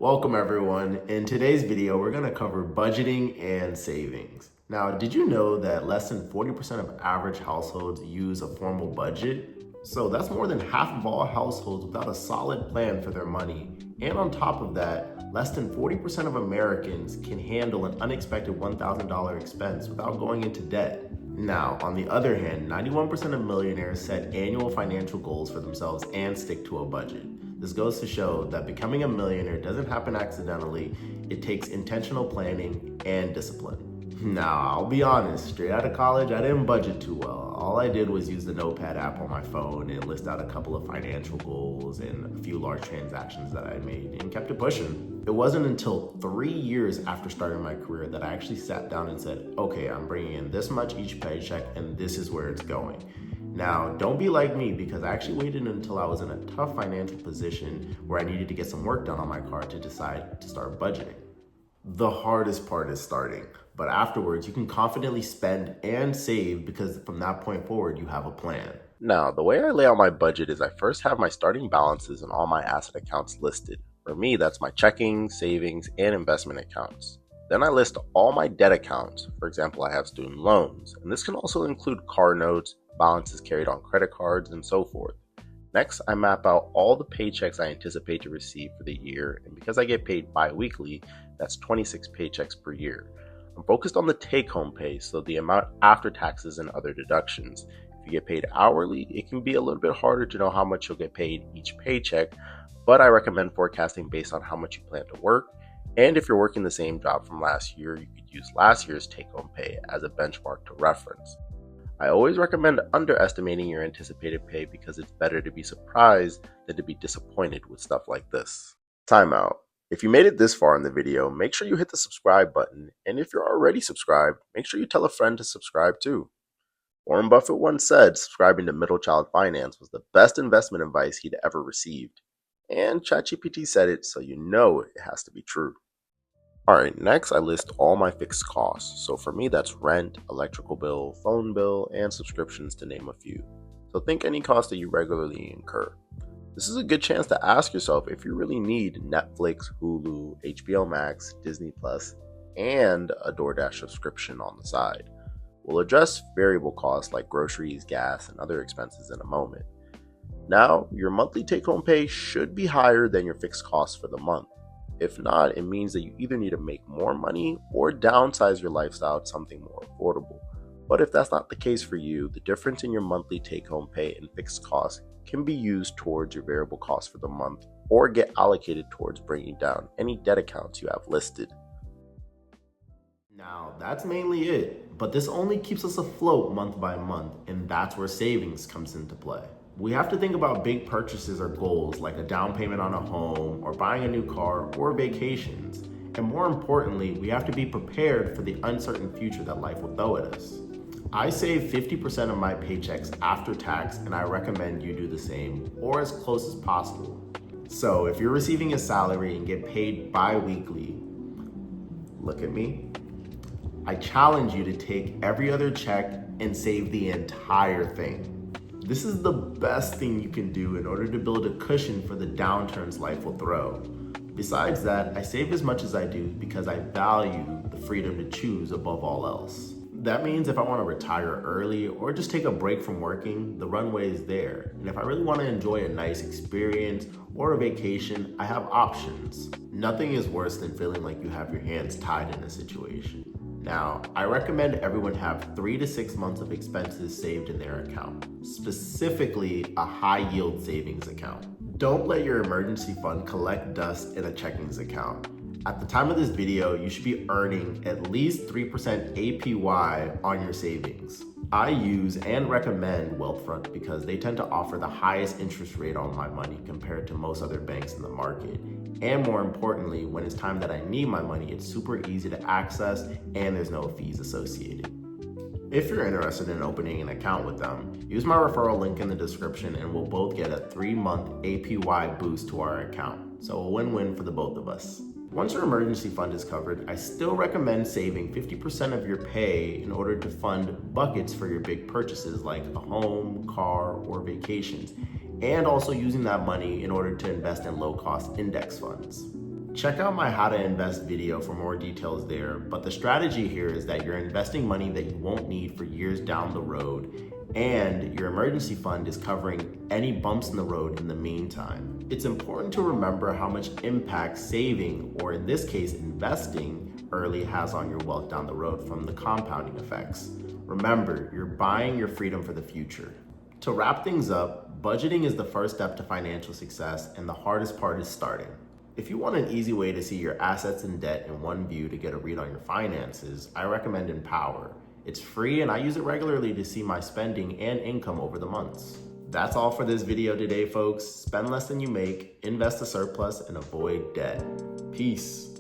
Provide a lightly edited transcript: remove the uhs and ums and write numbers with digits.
Welcome everyone. In today's video, we're going to cover budgeting and savings. Now, did you know that less than 40% of average households use a formal budget? So that's more than half of all households without a solid plan for their money. And on top of that, less than 40% of Americans can handle an unexpected $1,000 expense without going into debt. Now, on the other hand, 91% of millionaires set annual financial goals for themselves and stick to a budget. This goes to show that becoming a millionaire doesn't happen accidentally. It takes intentional planning and discipline. Now, I'll be honest, straight out of college, I didn't budget too well. All I did was use the Notepad app on my phone and list out a couple of financial goals and a few large transactions that I made and kept it pushing. It wasn't until 3 years after starting my career that I actually sat down and said, okay, I'm bringing in this much each paycheck and this is where it's going. Now, don't be like me because I actually waited until I was in a tough financial position where I needed to get some work done on my car to decide to start budgeting. The hardest part is starting, but afterwards you can confidently spend and save because from that point forward you have a plan. Now, the way I lay out my budget is I first have my starting balances and all my asset accounts listed. For me, that's my checking, savings, and investment accounts. Then I list all my debt accounts. For example, I have student loans, and this can also include car notes, balances carried on credit cards, and so forth. Next, I map out all the paychecks I anticipate to receive for the year, and because I get paid bi-weekly, that's 26 paychecks per year. I'm focused on the take-home pay, so the amount after taxes and other deductions. If you get paid hourly, it can be a little bit harder to know how much you'll get paid each paycheck, but I recommend forecasting based on how much you plan to work, and if you're working the same job from last year, you could use last year's take-home pay as a benchmark to reference. I always recommend underestimating your anticipated pay because it's better to be surprised than to be disappointed with stuff like this. Timeout. If you made it this far in the video, make sure you hit the subscribe button, and if you're already subscribed, make sure you tell a friend to subscribe too. Warren Buffett once said subscribing to Middle Child Finance was the best investment advice he'd ever received, and ChatGPT said it, so you know it has to be true. Alright, next I list all my fixed costs. So for me, that's rent, electrical bill, phone bill, and subscriptions to name a few. So think any cost that you regularly incur. This is a good chance to ask yourself if you really need Netflix, Hulu, HBO Max, Disney Plus, and a DoorDash subscription on the side. We'll address variable costs like groceries, gas, and other expenses in a moment. Now, your monthly take-home pay should be higher than your fixed costs for the month. If not, it means that you either need to make more money or downsize your lifestyle to something more affordable. But if that's not the case for you, the difference in your monthly take-home pay and fixed costs can be used towards your variable costs for the month or get allocated towards bringing down any debt accounts you have listed. Now, that's mainly it, but this only keeps us afloat month by month, and that's where savings comes into play. We have to think about big purchases or goals like a down payment on a home or buying a new car or vacations. And more importantly, we have to be prepared for the uncertain future that life will throw at us. I save 50% of my paychecks after tax, and I recommend you do the same or as close as possible. So if you're receiving a salary and get paid bi-weekly, look at me. I challenge you to take every other check and save the entire thing. This is the best thing you can do in order to build a cushion for the downturns life will throw. Besides that, I save as much as I do because I value the freedom to choose above all else. That means if I want to retire early or just take a break from working, the runway is there. And if I really want to enjoy a nice experience or a vacation, I have options. Nothing is worse than feeling like you have your hands tied in a situation. Now, I recommend everyone have 3 to 6 months of expenses saved in their account, specifically a high yield savings account. Don't let your emergency fund collect dust in a checkings account. At the time of this video, you should be earning at least 3% APY on your savings. I use and recommend Wealthfront because they tend to offer the highest interest rate on my money compared to most other banks in the market. And more importantly, when it's time that I need my money, it's super easy to access and there's no fees associated. If you're interested in opening an account with them, use my referral link in the description and we'll both get a 3-month APY boost to our account. So a win-win for the both of us. Once your emergency fund is covered, I still recommend saving 50% of your pay in order to fund buckets for your big purchases like a home, car, or vacations, and also using that money in order to invest in low-cost index funds. Check out my How to Invest video for more details there, but the strategy here is that you're investing money that you won't need for years down the road, and your emergency fund is covering any bumps in the road in the meantime. It's important to remember how much impact saving, or in this case, investing early, has on your wealth down the road from the compounding effects. Remember, you're buying your freedom for the future. To wrap things up, budgeting is the first step to financial success, and the hardest part is starting. If you want an easy way to see your assets and debt in one view to get a read on your finances, I recommend Empower. It's free and I use it regularly to see my spending and income over the months. That's all for this video today, folks. Spend less than you make, invest a surplus, and avoid debt. Peace.